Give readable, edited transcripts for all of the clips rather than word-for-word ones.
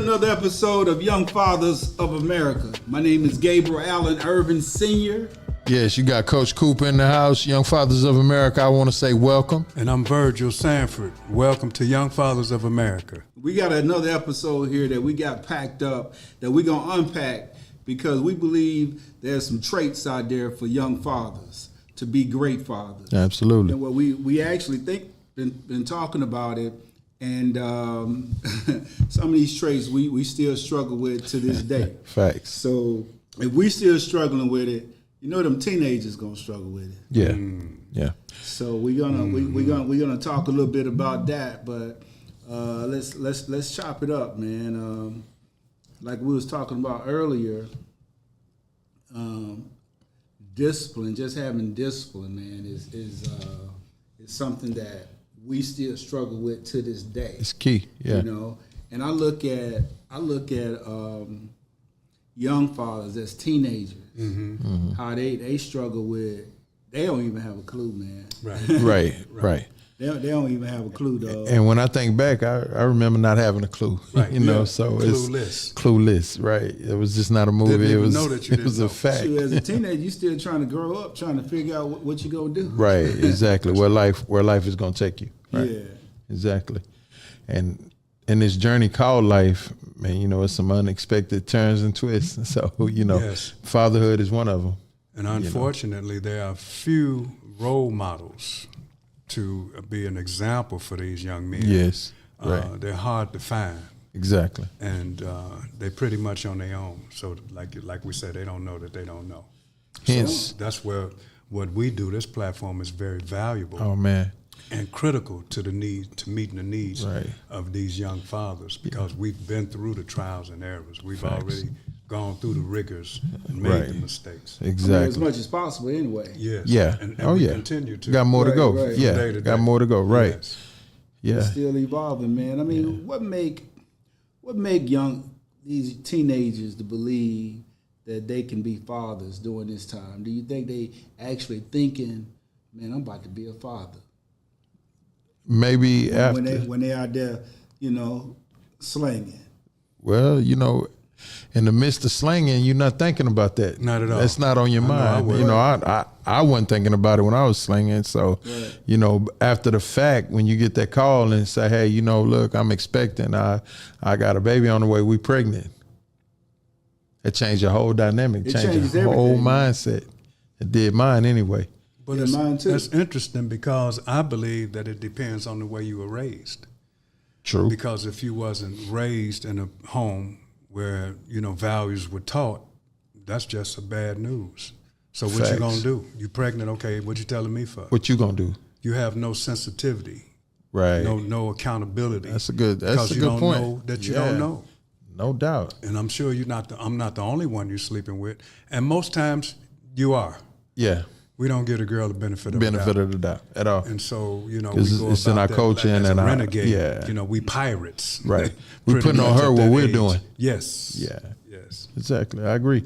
another episode of Young Fathers of America. My name is Gabriel Allen Ervin Sr. Yes, you got Coach Cooper in the house. Young Fathers of America, I want to say welcome. And I'm Virgil Sanford. Welcome to Young Fathers of America. We got another episode here that we got packed up that we're going to unpack because we believe there's some traits out there for young fathers to be great fathers. Absolutely. And what we actually think, been talking about it, and some of these traits we still struggle with to this day. Facts. So if we still struggling with it, you know them teenagers gonna struggle with it. Yeah. Yeah. So we're gonna talk a little bit about that, but let's chop it up, man. Like we was talking about earlier, discipline, just having discipline, man, is something that we still struggle with to this day. It's key. Yeah. You know, and I look at young fathers as teenagers, how they struggle with. They don't even have a clue, man. Right. They don't even have a clue, dog. And when I think back, I remember not having a clue. Right. You know, Yeah. so Clueless. it's clueless. Right. It was just not a movie. Didn't It even was know that you it was didn't a know. fact. Shoot, as a teenager, you still trying to grow up, trying to figure out what you gonna do. Right. Exactly. Where life is gonna take you. Right. Yeah. Exactly. And in this journey called life, man, you know, it's some unexpected turns and twists. So, you know, Yes. fatherhood is one of them. And unfortunately, there are few role models to be an example for these young men. Yes. Right. They're hard to find. Exactly. And they're pretty much on their own. So like we said, they don't know that they don't know. Hence, So that's where what we do, this platform is very valuable. oh man. And critical to meeting the needs Right. of these young fathers, because we've been through the trials and errors. We've Facts. already gone through the rigors and made Right. the mistakes. Exactly. As much as possible, anyway. Yes. Yeah. And Oh, we yeah. continue to. Got more to Right, go. right. Yeah. From day to Got day. more to go. Right. Yes. Yeah. Still evolving, man. I mean, what make these teenagers to believe that they can be fathers during this time? Do you think they actually thinking, man, I'm about to be a father? Maybe after. When they out there, you know, slanging. Well, you know, in the midst of slinging, you're not thinking about that. Not at all. That's not on your I know I mind. wasn't. You know, I wasn't thinking about it when I was slinging. So, Right. you know, after the fact, when you get that call and say, hey, you know, look, I'm expecting, I got a baby on the way, we pregnant. It changed your whole dynamic, It changed changes your whole everything. mindset. It did mine anyway. But Yeah, mine too. that's interesting, because I believe that it depends on the way you were raised. True. Because if you wasn't raised in a home where, you know, values were taught, that's just a bad news. So what Facts. you gonna do? You pregnant? Okay, what you telling me for? What you gonna do? You have no sensitivity, Right. no accountability. That's a good because you don't point. know that you Yeah. don't know. No doubt. And I'm sure I'm not the only one you're sleeping with. And most times you are. Yeah. We don't give a girl the benefit of Benefit the doubt. of the doubt at all. And so, you know, 'Cause we go it's in about our that coaching as and a our- renegade. yeah. You know, we pirates. Right. We Pretty putting on much her at what that we're age. doing. Yes. Yeah. Yes. Exactly. I agree.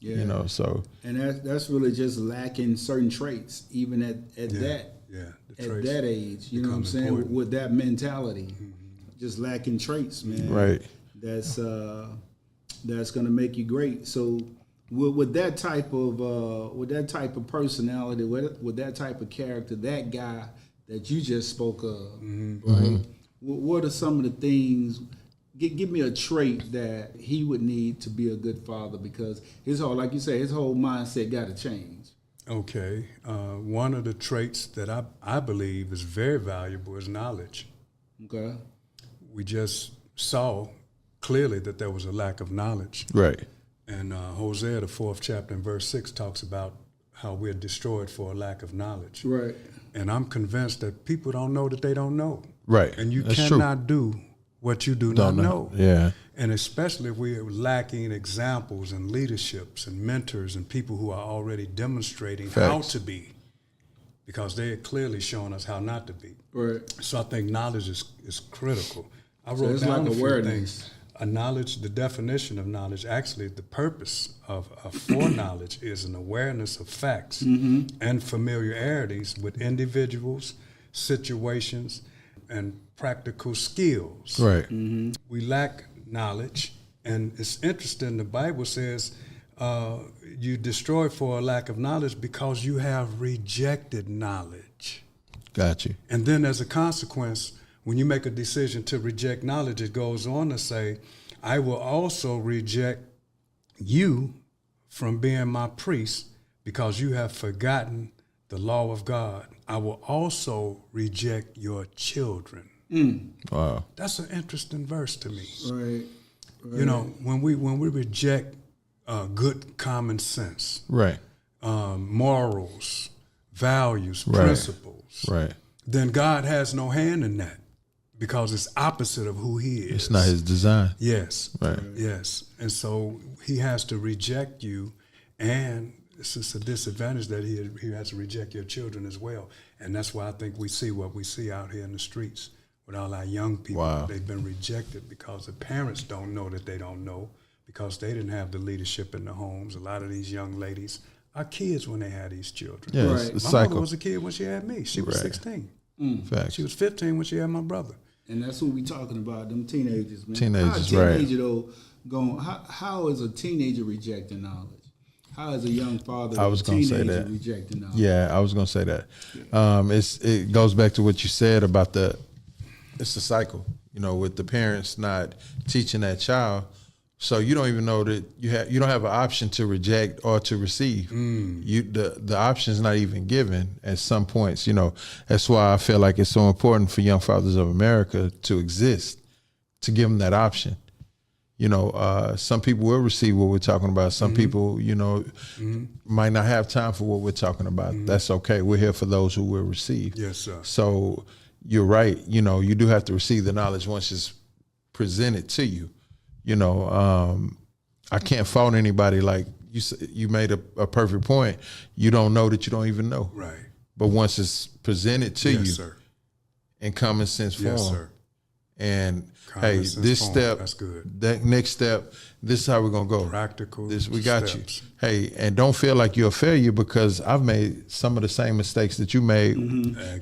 Yeah. You know, so And that's really just lacking certain traits, even at Yeah. that The at traits that age. You know what I'm become saying? important. With that mentality, just lacking traits, man. right. That's gonna make you great. So with that type of personality, with that type of character, that guy that you just spoke of, right? What are some of the things? Give me a trait that he would need to be a good father, because his whole, like you say, his whole mindset got to change. Okay. One of the traits that I believe is very valuable is knowledge. Okay. We just saw clearly that there was a lack of knowledge. Right. And Hosea, the 4th chapter and verse 6, talks about how we're destroyed for a lack of knowledge. Right. And I'm convinced that people don't know that they don't know. Right. And you That's cannot do what you do Don't not know. Yeah. And especially if we're lacking examples and leaderships and mentors and people who are already demonstrating how Facts. to be, because they are clearly showing us how not to be. Right. So I think knowledge is critical. I So wrote it's down like a few awareness. things. The definition of knowledge, actually the purpose of foreknowledge is an awareness of facts and familiarities with individuals, situations, and practical skills. Right. We lack knowledge. And it's interesting, the Bible says you destroy for a lack of knowledge because you have rejected knowledge. Got you. And then as a consequence, when you make a decision to reject knowledge, it goes on to say, I will also reject you from being my priest because you have forgotten the law of God. I will also reject your children. Wow. That's an interesting verse to me. Right. You know, when we reject good common sense, Right. Morals, values, Right. principles, Right. then God has no hand in that because it's opposite of who he is. It's not his design. Yes. Right. Yes. And so he has to reject you, and it's just a disadvantage that he has to reject your children as well. And that's why I think we see what we see out here in the streets with all our young people. Wow. They've been rejected because the parents don't know that they don't know, because they didn't have the leadership in the homes. A lot of these young ladies are kids when they had these children. Yeah, Right. it's a My cycle. mother was a kid when she had me. She was Right. 16. Facts. She was 15 when she had my brother. And that's what we talking about, them teenagers, man. Teenagers, how a right. teenager, though, how is a teenager rejecting knowledge? How is a young father I of was a gonna say teenager that. rejecting knowledge? Yeah, I was gonna say that. It goes back to what you said about it's the cycle, you know, with the parents not teaching that child. So you don't even know that you don't have an option to reject or to receive. The option's not even given at some points. You know, that's why I feel like it's so important for young fathers of America to exist, to give them that option. You know, some people will receive what we're talking about. Some people, you know, might not have time for what we're talking about. That's okay. We're here for those who will receive. Yes, sir. So you're right. You know, you do have to receive the knowledge once it's presented to you. You know, I can't fault anybody. Like you made a perfect point. You don't know that you don't even know. Right. But once it's presented to you Yes, sir. in common sense form, Yes, sir. and Common hey, sense this form. step, That's good. that next step, this is how we're gonna go. Practical This we got steps. you. Hey, and don't feel like you're a failure because I've made some of the same mistakes that you made.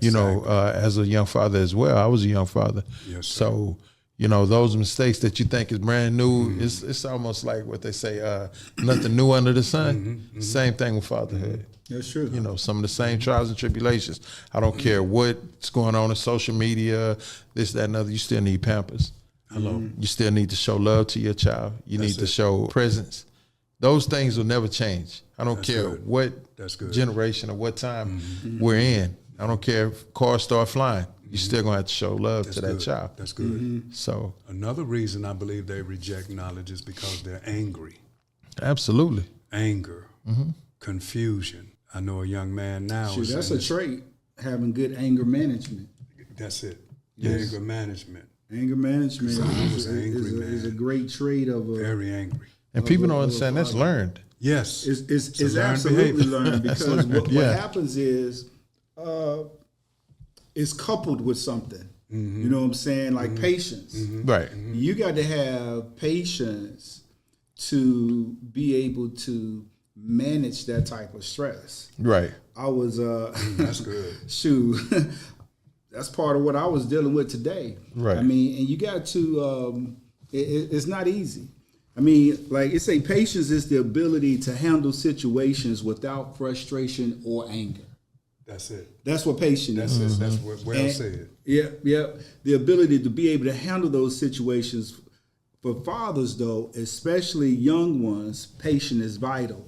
You know, as a young father as well. I was a young father. Yes, sir. So you know those mistakes that you think is brand new. It's almost like what they say, nothing new under the sun. Same thing with fatherhood. That's true. You know, some of the same trials and tribulations. I don't care what's going on in social media, this, that, and other. You still need Pampers. Hello. You still need to show love to your child. You need to show presence. Those things will never change. I don't care what generation or what time we're in. I don't care if cars start flying. You're still going to have to show love to that child. That's good. So Another reason I believe they reject knowledge is because they're angry. absolutely. Anger, confusion. I know a young man now. Shoot, is that's saying a trait, having good anger management. That's it. Yes. Anger management. Anger management I was an angry is a man. great trait of a. Very angry. And people don't understand that's learned. Yes. It's learned absolutely behavior. learned because what Yeah. happens is it's coupled with something. You know what I'm saying? Like patience. Right. You got to have patience to be able to manage that type of stress. Right. I was That's good. shoot. That's part of what I was dealing with today. Right. I mean, and you got to. It's not easy. I mean, like it say, patience is the ability to handle situations without frustration or anger. That's it. That's what patience That's is. it. That's well said. Yeah. The ability to be able to handle those situations. For fathers, though, especially young ones, patience is vital.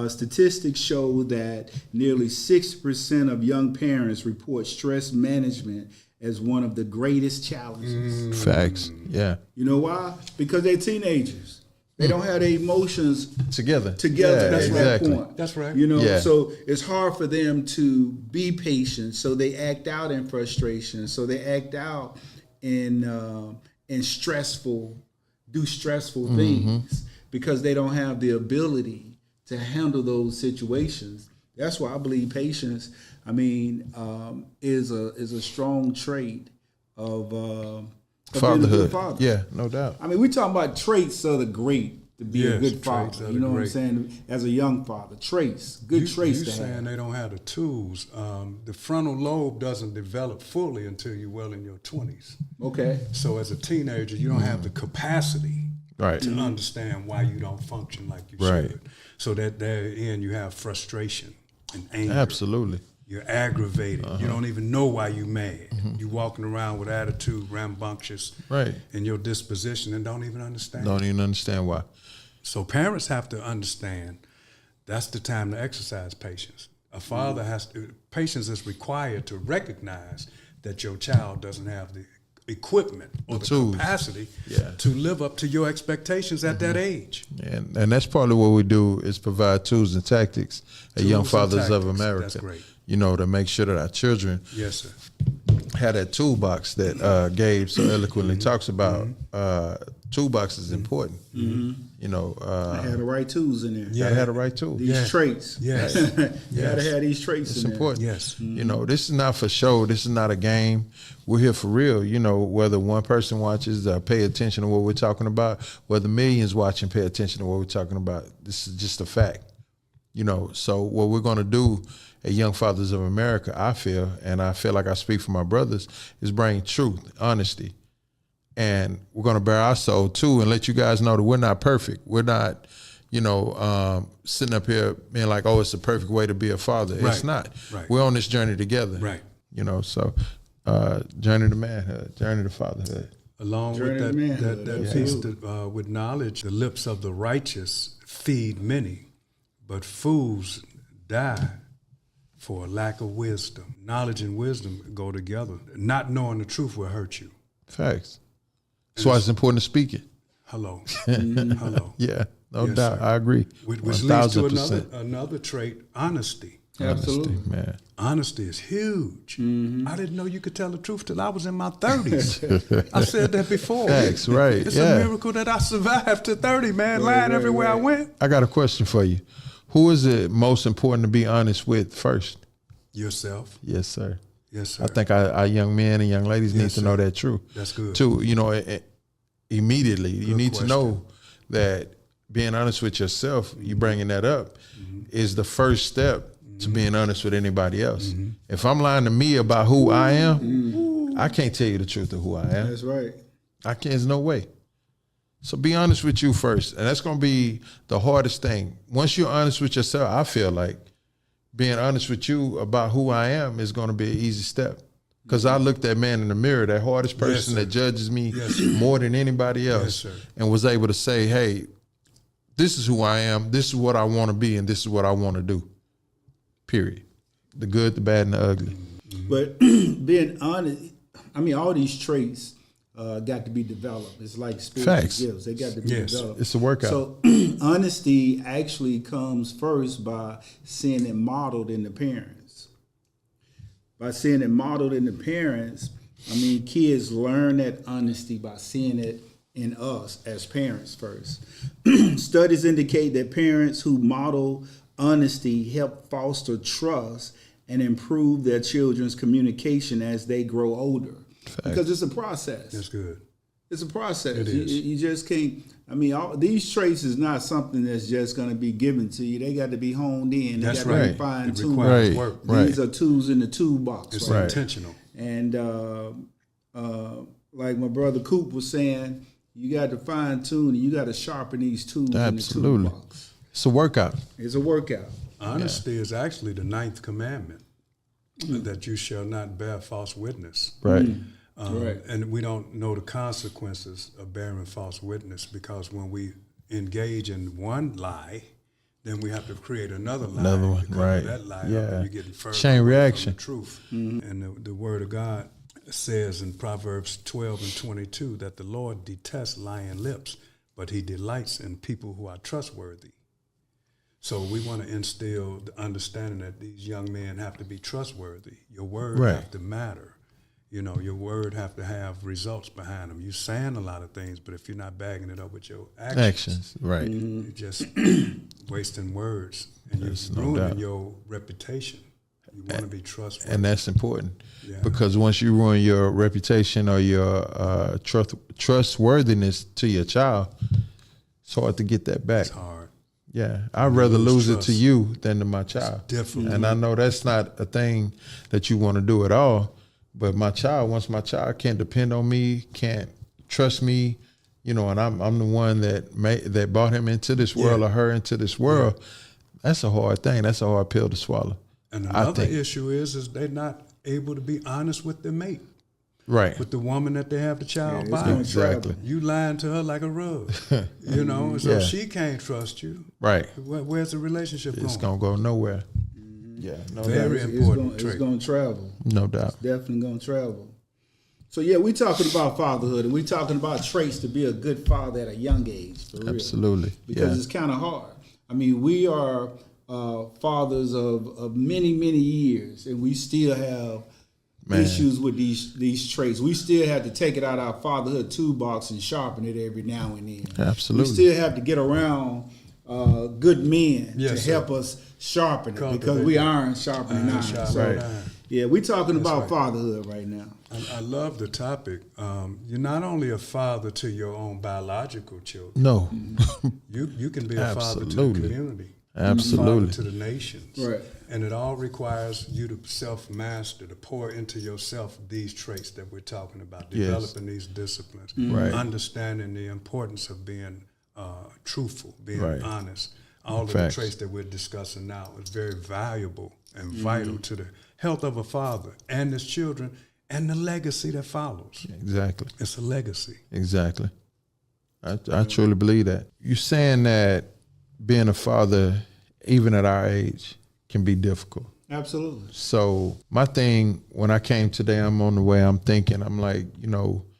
Statistics show that nearly 6% of young parents report stress management as one of the greatest challenges. Facts. Yeah. You know why? Because they're teenagers. They don't have their emotions Together. together Yeah, at that exactly. point. That's right. You know, Yeah. so it's hard for them to be patient. So they act out in frustration. So they act out in stressful things because they don't have the ability to handle those situations. That's why I believe patience, I mean, is a strong trait of being a good Fatherhood. father. Yeah, no doubt. I mean, we're talking about traits of the great. to be a good traits father. are You know what I'm great. saying? As a young father, traits, good traits You to saying have. they don't have the tools. The frontal lobe doesn't develop fully until you're well in your 20s. Okay. So as a teenager, you don't have the capacity Right. to understand why you don't function like you Right. should. So that therein you have frustration and anger. Absolutely. You're aggravated. You don't even know why you're mad. You're walking around with attitude, rambunctious, Right. in your disposition, and don't even understand. Don't even understand why. So parents have to understand that's the time to exercise patience. A father has to, patience is required to recognize that your child doesn't have the equipment or the tools. capacity Yeah. to live up to your expectations at that age. And that's partly what we do is provide tools and tactics at Tools Young and Fathers of tactics. America. That's great. You know, to make sure that our children Yes, sir. have that toolbox that Gabe so eloquently talks about. Toolbox is important. You know, I had the right tools in there. gotta have the right tool. These traits. Yes. You gotta have these traits It's in important. Yes. You know, this is not for show. This is not a game. We're here for real. You know, whether one person watches, pay attention to what we're talking about, whether millions watching, pay attention to what we're talking about. This is just a fact. You know, so what we're going to do at Young Fathers of America, I feel, and I feel like I speak for my brothers, is bring truth, honesty. And we're going to bear our soul too and let you guys know that we're not perfect. We're not, you know, sitting up here being like, oh, it's a perfect way to be a father. Right. It's not. Right. We're on this journey together. Right. You know, so journey to manhood, journey to fatherhood. Along Journey to with manhood, that piece with knowledge, the lips of the righteous feed many, but fools die for a lack of wisdom. Knowledge and wisdom go together. Not knowing the truth will hurt you. Facts. That's why it's important to speak it. Hello. Hello. Yeah, no Yes, doubt. sir. I agree. Which leads to 1000%. another trait, honesty. Absolutely. Honesty, man. Honesty is huge. I didn't know you could tell the truth till I was in my 30s. I said that before. Facts, right. It's yeah. a miracle that I survived to 30, man. Lying everywhere I went. I got a question for you. Who is it most important to be honest with first? Yourself. Yes, sir. Yes, sir. I think our young men and young ladies need to know that true. That's good. Too, you know, immediately you Good need question. to know that being honest with yourself, you bringing that up, is the first step to being honest with anybody else. If I'm lying to me about who I am, I can't tell you the truth of who I am. That's right. I can't. There's no way. So be honest with you first, and that's going to be the hardest thing. Once you're honest with yourself, I feel like being honest with you about who I am is going to be an easy step. Because I looked that man in the mirror, that hardest person sir. that judges me Yes, sir. more than anybody else, sir. and was able to say, hey, this is who I am, this is what I want to be, and this is what I want to do. Period. The good, the bad, and the ugly. But being honest, I mean, all these traits got to be developed. It's like spiritual Facts. gifts. They got to be Yes. developed. It's a workout. So honesty actually comes first by seeing it modeled in the parents. By seeing it modeled in the parents, I mean, kids learn that honesty by seeing it in us as parents first. Studies indicate that parents who model honesty help foster trust and improve their children's communication as they grow older. Because it's a process. That's good. It's a process. It is. You just can't. I mean, these traits is not something that's just going to be given to you. They got to be honed in. They That's got to right. be fine It tuned. requires Right. work. These are tools in the toolbox. It's right? intentional. And like my brother Coop was saying, you got to fine tune and you got to sharpen these tools Absolutely. in the toolbox. It's a workout. It's a workout. Honesty is actually the 9th commandment, that you shall not bear false witness. Right. Right. And we don't know the consequences of bearing false witness, because when we engage in one lie, then we have to create another lie. Another one, because right. of that lie, Yeah. you're getting further Chain away reaction. from the truth. And the Word of God says in Proverbs 12 and 22 that the Lord detests lying lips, but He delights in people who are trustworthy. So we want to instill the understanding that these young men have to be trustworthy. Your word Right. have to matter. You know, your word have to have results behind them. You're saying a lot of things, but if you're not bagging it up with your actions, Right. you're just wasting words, and Yes, you're no ruining doubt. your reputation. You want to be trustworthy. And that's important. Yeah. Because once you ruin your reputation or your trustworthiness to your child, It's hard to get that back. It's hard. Yeah, I'd rather lose it trust. to you than to my child. It's different. And I know that's not a thing that you want to do at all. But my child, once my child can't depend on me, can't trust me, and I'm the one that brought him into this world or her into this world. That's a hard thing. That's a hard pill to swallow. And another issue is they're not able to be honest with their mate. Right. With the woman that they have the child by. Exactly. You lying to her like a rug. So she can't trust you. Right. Where's the relationship going? It's going to go nowhere. Yeah. No Very doubt. important trait. It's going to travel. No doubt. It's definitely going to travel. So, yeah, we're talking about fatherhood, and we're talking about traits to be a good father at a young age, for real. Absolutely. Because it's kind of hard. I mean, we are fathers of many, many years, and we still have issues with these traits. We still have to take it out of our fatherhood toolbox and sharpen it every now and then. Absolutely. We still have to get around good men to help us sharpen it, because we iron sharpening iron. So, yeah, we're talking about fatherhood right now. I love the topic. You're not only a father to your own biological children. No. You can be a father to the community. Absolutely. Father to the nations. Right. And it all requires you to self-master, to pour into yourself these traits that we're talking about, developing these disciplines, understanding the importance of being truthful, being honest. All of the traits that we're discussing now is very valuable and vital to the health of a father and his children and the legacy that follows. Exactly. It's a legacy. Exactly. I truly believe that. You're saying that being a father, even at our age, can be difficult. Absolutely. So my thing, when I came today, I'm on the way, I'm thinking, I'm like,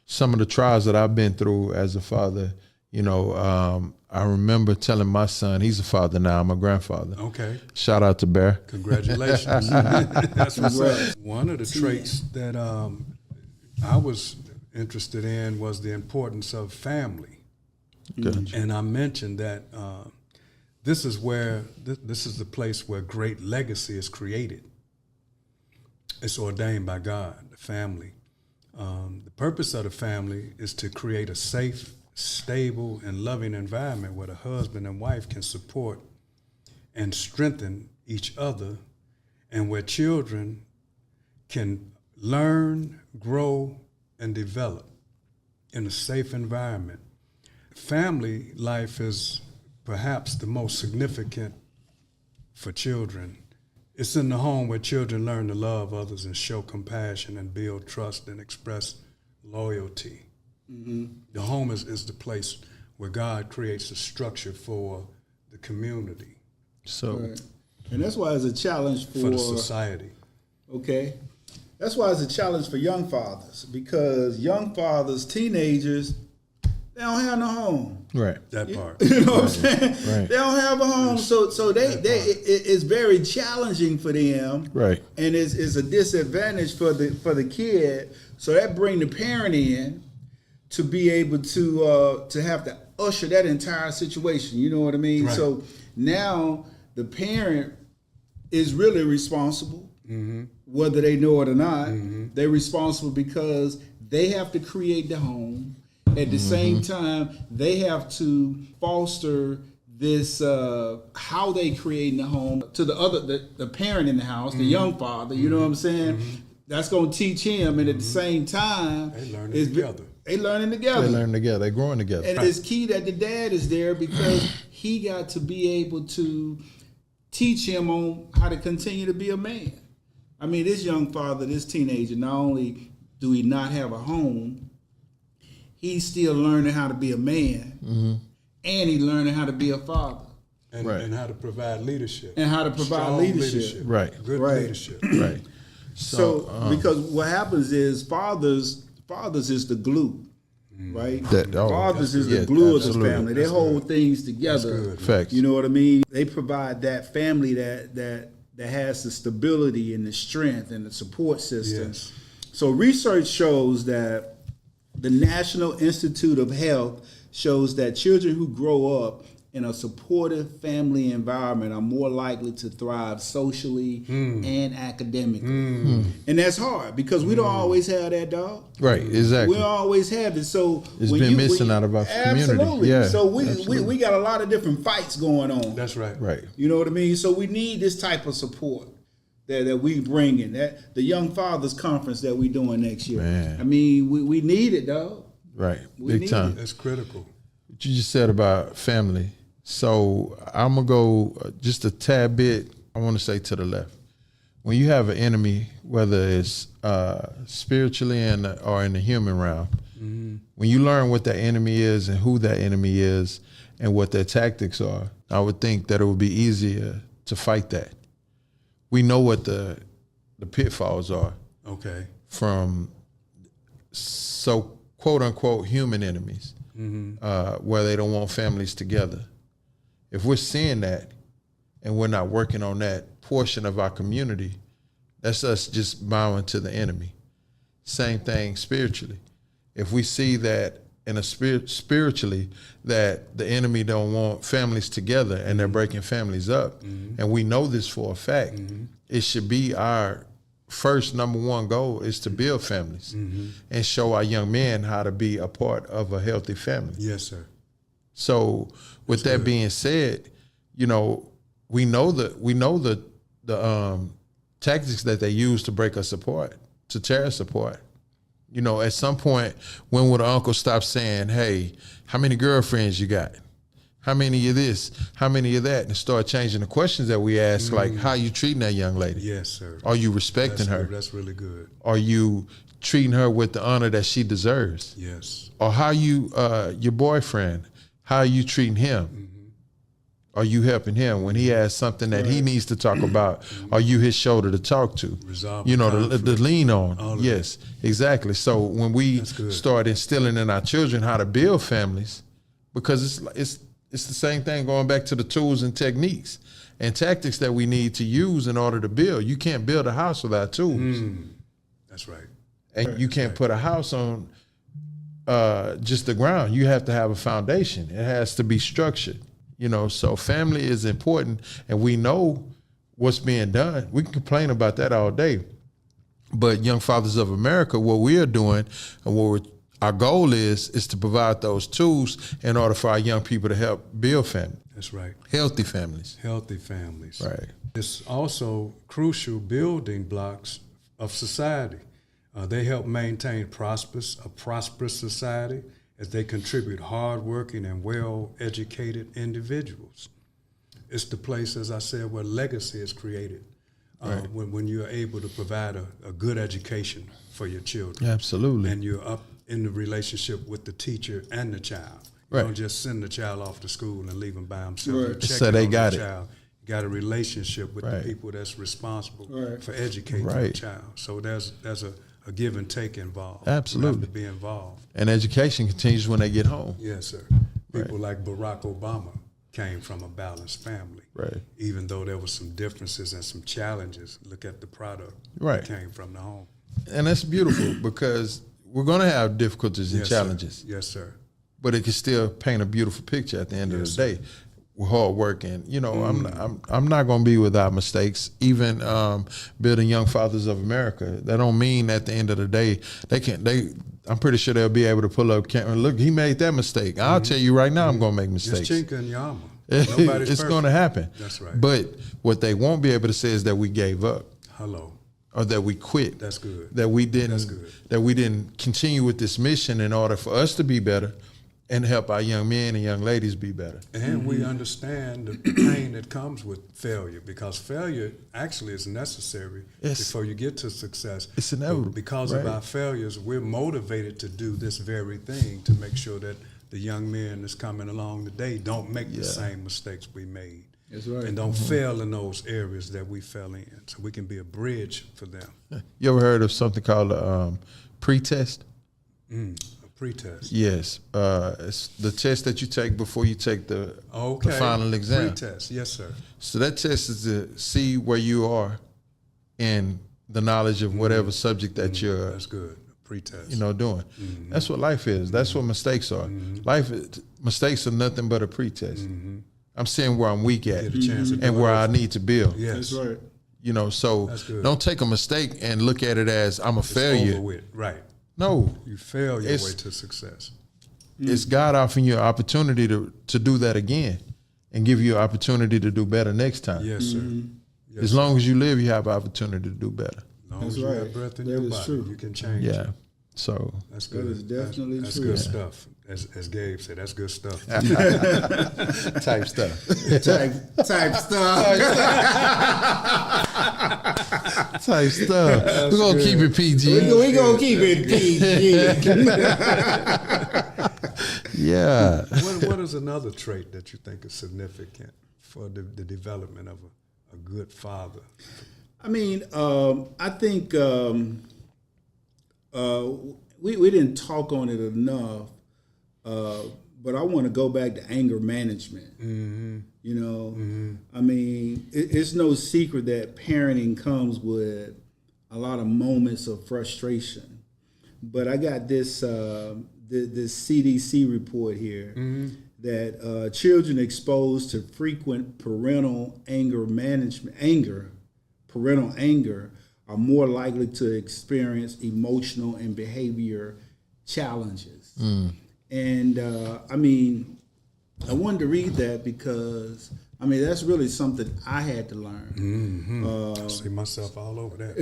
some of the trials that I've been through as a father, I remember telling my son, he's a father now, I'm a grandfather. Okay. Shout out to Bear. Congratulations. That's what's up. One of the traits that I was interested in was the importance of family. Good. And I mentioned that this is the place where great legacy is created. It's ordained by God, the family. The purpose of the family is to create a safe, stable, and loving environment where the husband and wife can support and strengthen each other, and where children can learn, grow, and develop in a safe environment. Family life is perhaps the most significant for children. It's in the home where children learn to love others and show compassion and build trust and express loyalty. Mm-hmm. The home is the place where God creates a structure for the community. So, and that's why it's a challenge for the society. Okay. That's why it's a challenge for young fathers, because young fathers, teenagers, they don't have no home. Right. That part. You know what I'm saying? Right. They don't have a home. So it's very challenging for them. Right. And it's a disadvantage for the kid. So that bring the parent in to be able to have to usher that entire situation. You know what I mean? Right. So now the parent is really responsible, whether they know it or not. They're responsible because they have to create the home. At the same time, they have to foster this how they create in the home to the parent in the house, the young father. You know what I'm saying? That's going to teach him, and at the same time, they learning together. They learning together. They learn together. They growing together. And it's key that the dad is there, because he got to be able to teach him on how to continue to be a man. I mean, this young father, this teenager, not only do he not have a home, he's still learning how to be a man, and he's learning how to be a father. And how to provide leadership. And how to provide Strong leadership. Right. Good leadership. Right. So because what happens is fathers is the glue, right? Fathers is the glue of the family. They hold things together. Facts. You know what I mean? They provide that family that has the stability and the strength and the support system. Yes. So research shows that the National Institute of Health shows that children who grow up in a supportive family environment are more likely to thrive socially and academically. And that's hard because we don't always have that, dog. Right, exactly. We don't always have it. So it's been missing out of our community. Absolutely. Yeah, so we got a lot of different fights going on. That's right. Right. You know what I mean? So we need this type of support that we bring in. That the Young Fathers Conference that we doing next year. Man. I mean, we need it, dog. Right. We Big time. That's critical. What you just said about family. So I'm going to go just a tad bit, I want to say to the left. When you have an enemy, whether it's spiritually or in the human realm, when you learn what that enemy is and who that enemy is and what their tactics are, I would think that it would be easier to fight that. We know what the pitfalls are. Okay. From so quote unquote human enemies, where they don't want families together. If we're seeing that and we're not working on that portion of our community, that's us just bowing to the enemy. Same thing spiritually. If we see that in a spiritually that the enemy don't want families together and they're breaking families up, and we know this for a fact, it should be our first number one goal is to build families and show our young men how to be a part of a healthy family. Yes, sir. So with that being said, you know, we know the tactics that they use to break us apart, to tear us apart. You know, at some point, when would an uncle stop saying, hey, how many girlfriends you got? How many of this? How many of that? And start changing the questions that we ask, like, how are you treating that young lady? Yes, sir. Are you respecting her? That's really good. Are you treating her with the honor that she deserves? Yes. Or how you, your boyfriend, how are you treating him? Are you helping him when he has something that he needs to talk about? Are you his shoulder to talk to? Resolve you know, conflict. the lean on. Yes, exactly. So when we start instilling in our children how to build families, because it's the same thing going back to the tools and techniques and tactics that we need to use in order to build. You can't build a house without tools. That's right. And you can't put a house on just the ground. You have to have a foundation. It has to be structured. You know, so family is important, and we know what's being done. We can complain about that all day. But Young Fathers of America, what we are doing and our goal is to provide those tools in order for our young people to help build family. That's right. Healthy families. Healthy families. Right. It's also crucial building blocks of society. They help maintain a prosperous society as they contribute hardworking and well-educated individuals. It's the place, as I said, where legacy is created. When you're able to provide a good education for your children. Absolutely. And you're up in the relationship with the teacher and the child. You don't just send the child off to school and leave him by himself. Right. You check So they on got the it. child. You got a relationship with the people that's responsible for educating the child. So there's a give and take involved. Absolutely. You have to be involved. And education continues when they get home. Yes, sir. People like Barack Obama came from a balanced family. Right. Even though there were some differences and some challenges, look at the product that came from the home. And that's beautiful because we're going to have difficulties and challenges. Sir. Yes, sir. But it can still paint a beautiful picture at the end of the day. We're hard working. You know, I'm not going to be without mistakes. Even building Young Fathers of America, that don't mean at the end of the day I'm pretty sure they'll be able to pull up camera. Look, he made that mistake. I'll tell you right now, I'm going to make mistakes. It's chink in your armor. Nobody's it's going to happen. That's right. But what they won't be able to say is that we gave up. Or that we quit. That's good. That we didn't continue with this mission in order for us to be better and help our young men and young ladies be better. And we understand the pain that comes with failure, because failure actually is necessary before you get to success. It's inevitable. But because of our failures, we're motivated to do this very thing to make sure that the young men that's coming along today don't make the same mistakes we made. That's right. And don't fail in those areas that we fell in, so we can be a bridge for them. You ever heard of something called a pre-test? Pre-test. Yes, it's the test that you take before you take the final exam. Pre-test, yes, sir. So that test is to see where you are in the knowledge of whatever subject that you're That's good. Pretest. Doing. That's what life is. That's what mistakes are. Mistakes are nothing but a pretest. I'm seeing where I'm weak at and where I need to build. Yes. That's right. So don't take a mistake and look at it as I'm a failure. Over with. Right. No. You fail your way to success. It's God offering you an opportunity to do that again and give you an opportunity to do better next time. Yes, sir. Yes, as long as you live, you have an opportunity to do better. As long as you have breath in your body, you can change. Yeah. So that's good. That is definitely that's true. Good stuff. As Gabe said, that's good stuff. type stuff. type stuff. Type stuff. We're going to keep it PG. We're going to keep it PG. Yeah. What is another trait that you think is significant for the development of a good father? I mean, I think we didn't talk on it enough, but I want to go back to anger management. I mean, it's no secret that parenting comes with a lot of moments of frustration. But I got this this CDC report here that children exposed to frequent parental anger are more likely to experience emotional and behavior challenges. And I mean, I wanted to read that because I mean that's really something I had to learn. I see myself all over that.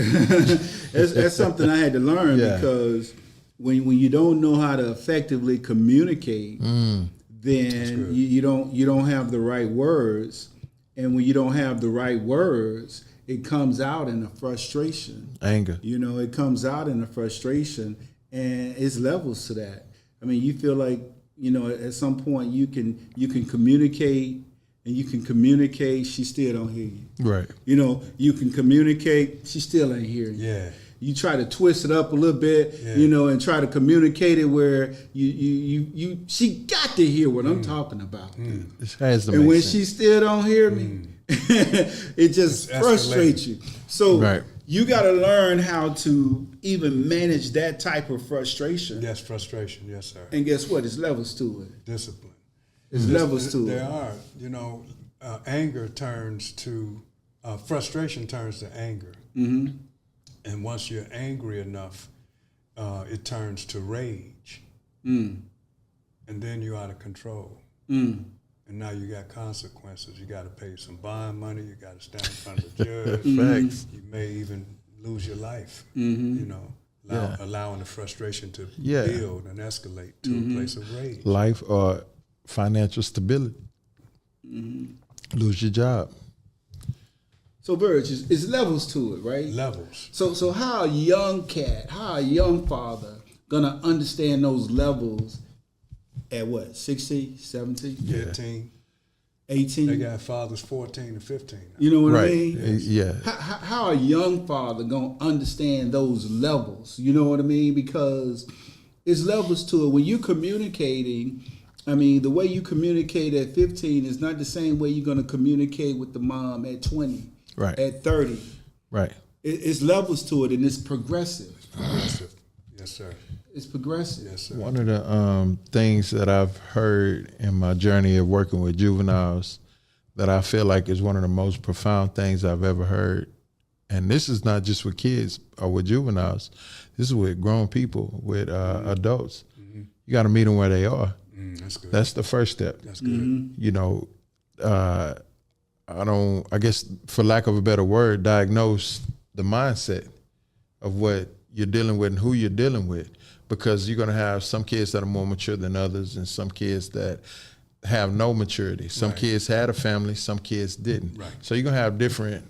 That's something I had to learn because when you don't know how to effectively communicate, then you don't have the right words, and when you don't have the right words, it comes out in a frustration, anger. It comes out in a frustration, and it's levels to that. I mean, you feel like at some point you can communicate, and you can communicate, she still don't hear you. Right. You can communicate, she still ain't hearing you. Yeah. You try to twist it up a little bit, and try to communicate it where she got to hear what I'm talking about. This has to and when sense. she still don't hear me, it just frustrates you. So you got to learn how to even manage that type of frustration. Yes, frustration. Yes, sir. And guess what? There's levels to it. Discipline. There's levels to there it. There are. Anger turns to frustration turns to anger. And once you're angry enough, it turns to rage. And then you're out of control. And now you got consequences. You got to pay some bond money. You got to stand in front of the judge. Facts. You may even lose your life, allowing the frustration to build and escalate to a place of rage. Life or financial stability. Lose your job. So, Virgil, it's levels to it, right? Levels. So how a young father gonna understand those levels at what, 16, 17? 15. 18? They got fathers 14 and 15. You know what I mean? Yeah. How a young father gonna understand those levels? You know what I mean? Because it's levels to it. When you're communicating, I mean, the way you communicate at 15 is not the same way you're gonna communicate with the mom at 20. Right. At 30. Right. It's levels to it, and it's progressive. Progressive. Yes, sir. It's progressive. Yes, sir. One of the things that I've heard in my journey of working with juveniles that I feel like is one of the most profound things I've ever heard, and this is not just with kids or with juveniles, this is with grown people, with adults. You got to meet them where they are. That's good. That's the first step. That's good. I guess for lack of a better word, diagnose the mindset of what you're dealing with and who you're dealing with, because you're going to have some kids that are more mature than others and some kids that have no maturity. Some kids had a family, some kids didn't. Right. So you're going to have different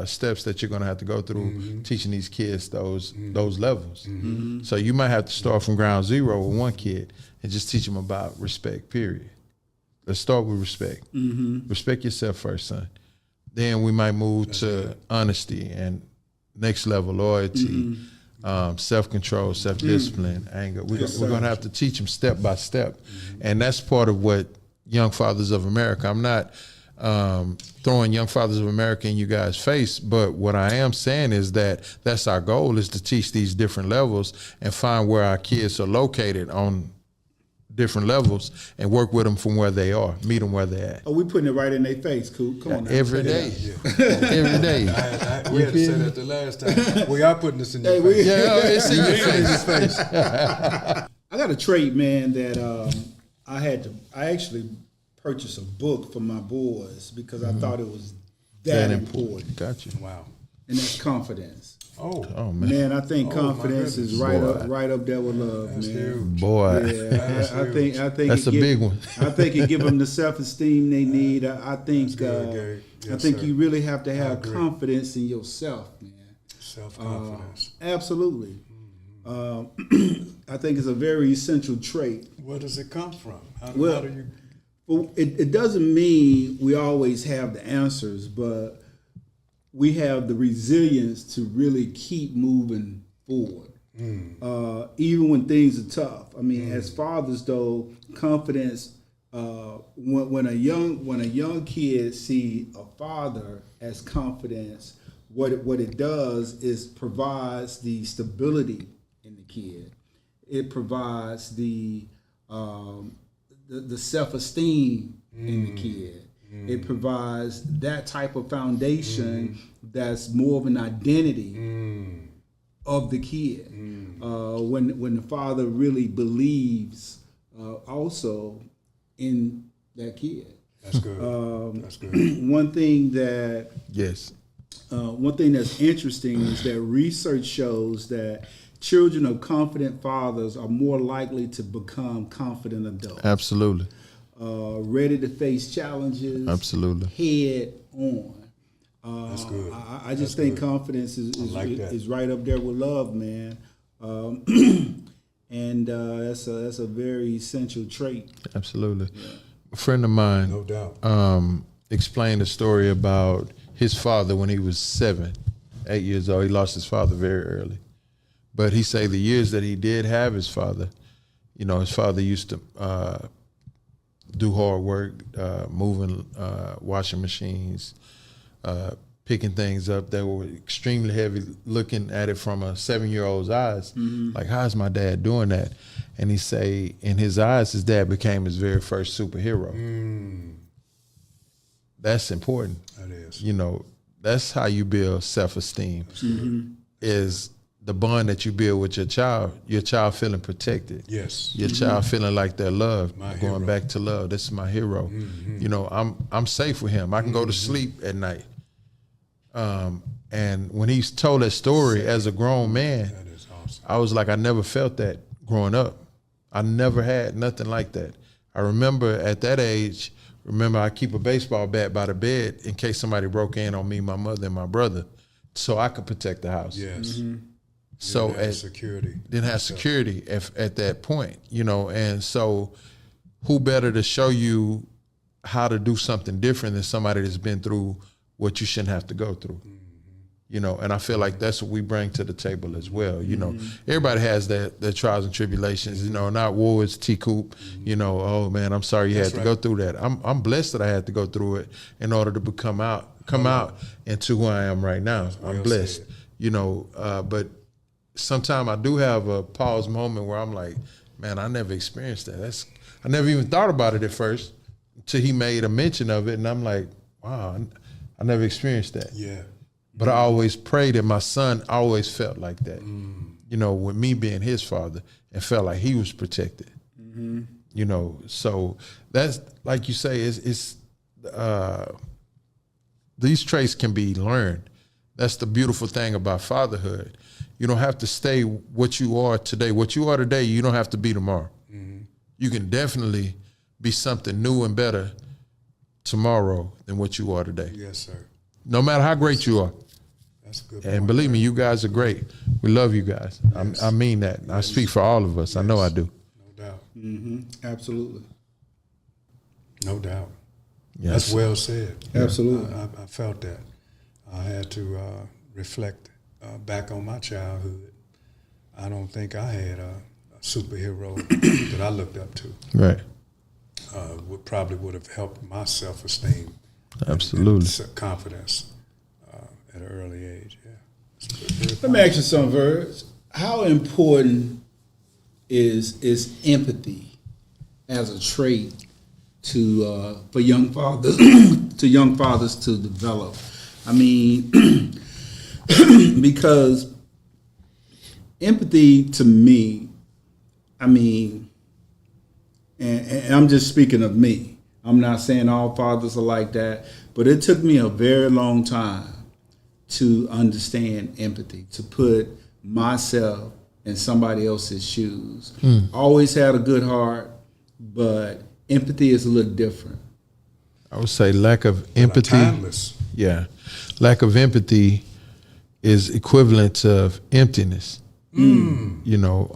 steps that you're going to have to go through teaching these kids those levels. So you might have to start from ground zero with one kid and just teach them about respect, period. Let's start with respect. Respect yourself first, son. Then we might move to honesty and next level loyalty, self-control, self-discipline, anger. We're going to have to teach them step by step. And that's part of what Young Fathers of America, throwing Young Fathers of America in you guys' face, but what I am saying is that that's our goal, is to teach these different levels and find where our kids are located on different levels and work with them from where they are, meet them where they're at. Oh, we putting it right in their face, Coop. Come on now. Every day. Every day. We had to say that the last time. We are putting this in your face. Yeah, it's in your face. I got a trait, man, that I actually purchased a book for my boys because I thought it was that important. Gotcha. Wow. And that's confidence. Oh man. Man, I think confidence is right up there with love, that's man. huge. Boy. Yeah, I think That's a big one. I think it give them the self-esteem they need. I think good, yes, I think sir. you really have to have agree. confidence in yourself, man. Self-confidence. Absolutely. I think it's a very essential trait. Where does it come from? How do you? Well, it doesn't mean we always have the answers, but we have the resilience to really keep moving forward, even when things are tough. I mean, as fathers, though, confidence. When a young kid see a father as confidence, what it does is provides the stability in the kid. It provides the self-esteem in the kid. It provides that type of foundation that's more of an identity of the kid. When the father really believes also in that kid. That's good. That's good. One thing that's interesting is that research shows that children of confident fathers are more likely to become confident adults. Absolutely. Ready to face challenges. Absolutely. Head on. That's good. I just think confidence is right up there with love, man. And that's a very essential trait. Absolutely. Yeah. A friend of mine, no doubt, explained a story about his father when he was 8 years old. He lost his father very early. But he said the years that he did have his father, his father used to do hard work, moving washing machines, picking things up that were extremely heavy, looking at it from a 7-year-old's eyes. Like, how's my dad doing that? And he say, in his eyes, his dad became his very first superhero. That's important. That is. That's how you build self-esteem, is the bond that you build with your child feeling protected. Yes. Your child feeling like they're loved, My going hero. back to love. This is my hero. I'm safe with him. I can go to sleep at night. And when he's told that story as a grown man, That is awesome. I was like, I never felt that growing up. I never had nothing like that. I remember at that age, I keep a baseball bat by the bed in case somebody broke in on me, my mother, and my brother, so I could protect the house. Yes. So didn't have security at that point, and so who better to show you how to do something different than somebody that's been through what you shouldn't have to go through. And I feel like that's what we bring to the table as well. Everybody has their trials and tribulations, not Ward's, T. Coop, oh man, I'm sorry you had to go through that. I'm blessed that I had to go through it in order to come out into who I am right now. I'm blessed, but sometimes I do have a pause moment where I'm like, man, I never experienced that. I never even thought about it at first until he made a mention of it. And I'm like, wow, I never experienced that. Yeah. But I always pray that my son always felt like that, with me being his father, and felt like he was protected. So that's, like you say, it's these traits can be learned. That's the beautiful thing about fatherhood. You don't have to stay what you are today. What you are today, you don't have to be tomorrow. You can definitely be something new and better tomorrow than what you are today. Yes, sir. No matter how great you are. That's a good And point. believe me, you guys are great. We love you guys. Yes. I mean that. Yes. I speak for all of us. Yes. I know I do. No doubt. Absolutely. No doubt. Yes. That's well said. Absolutely. I felt that. I had to reflect back on my childhood. I don't think I had a superhero that I looked up to. Right. Probably would have helped my self-esteem Absolutely. And confidence at an early age. Let me ask you something, Virg. How important is empathy as a trait to for young fathers to young fathers to develop? I mean, because empathy to me, I mean, and I'm just speaking of me. I'm not saying all fathers are like that, but it took me a very long time to understand empathy, to put myself in somebody else's shoes. Always had a good heart, but empathy is a little different. I would say lack of empathy. Timeless. Yeah. Lack of empathy is equivalent to emptiness. You know,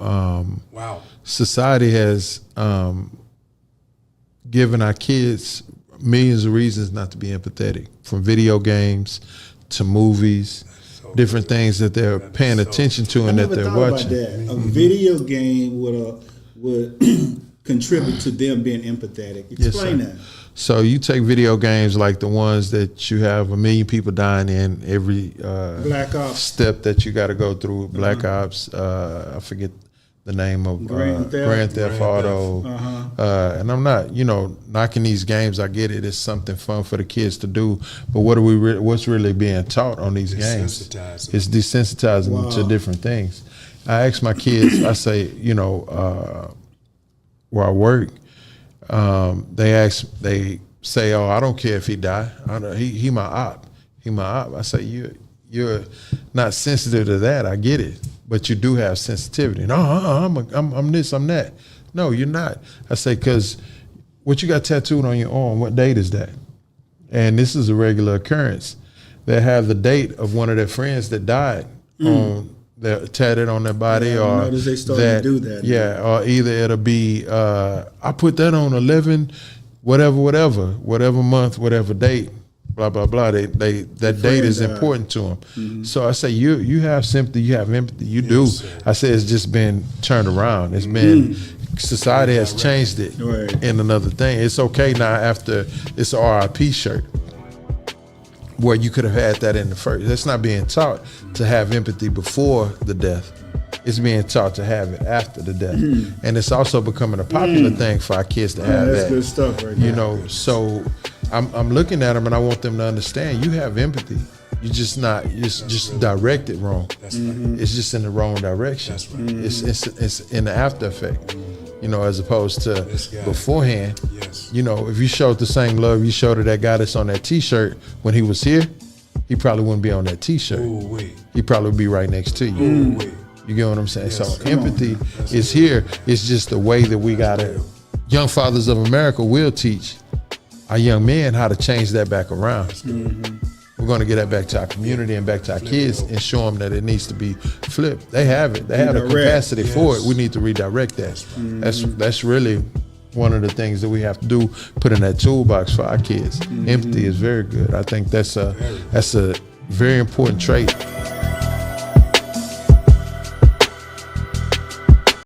Wow. society has given our kids millions of reasons not to be empathetic, from video games to movies, different things that they're paying attention to and that they're watching. That. A video game would contribute to them being empathetic. Explain that. So you take video games like the ones that you have 1 million people dying in every Black Ops. step that you got to go through. Black Ops, I forget the name of Grand Theft Auto. And I'm not, knocking these games. I get it. It's something fun for the kids to do. But what are what's really being taught on these games? It's desensitizing them to different things. I ask my kids, I say, where I work, they say, "Oh, I don't care if he die. He my op. He my op." I say, "You're not sensitive to that. I get it, but you do have sensitivity." No, I'm this, I'm that. No, you're not. I say, because what you got tattooed on your arm, what date is that? And this is a regular occurrence. They have the date of one of their friends that died on. They're tatted on their body, or I notice they starting to do that. Yeah, or either it'll be I put that on 11, whatever month, whatever date, blah blah blah. That date is important to them. So I say you have sympathy, you have empathy, you do. Sir. I say it's just been turned around. It's been society has changed it in another thing. It's okay now after it's a RIP shirt, where you could have had that in the first. That's not being taught to have empathy before the death. It's being taught to have it after the death. And it's also becoming a popular thing for our kids to have that's that. good stuff right now. So I'm looking at them and I want them to understand you have empathy. You just direct it wrong. That's right. It's just in the wrong direction. That's right. It's in the after effect. As opposed to beforehand. Yes. If you showed the same love you showed to that guy that's on that T-shirt when he was here, he probably wouldn't be on that T-shirt. Ooh-wee. He probably would be right next to you. Ooh-wee. You get what I'm saying? Yes, So empathy is here. It's just the way that we got it. Young Fathers of America will teach our young men how to change that back around. We're going to get that back to our community and back to our kids and show them that it needs to be flipped. They have it. They have the capacity for it. We need to redirect that. That's really one of the things that we have to do, put in that toolbox for our kids. Empathy is very good. I think that's a very important trait.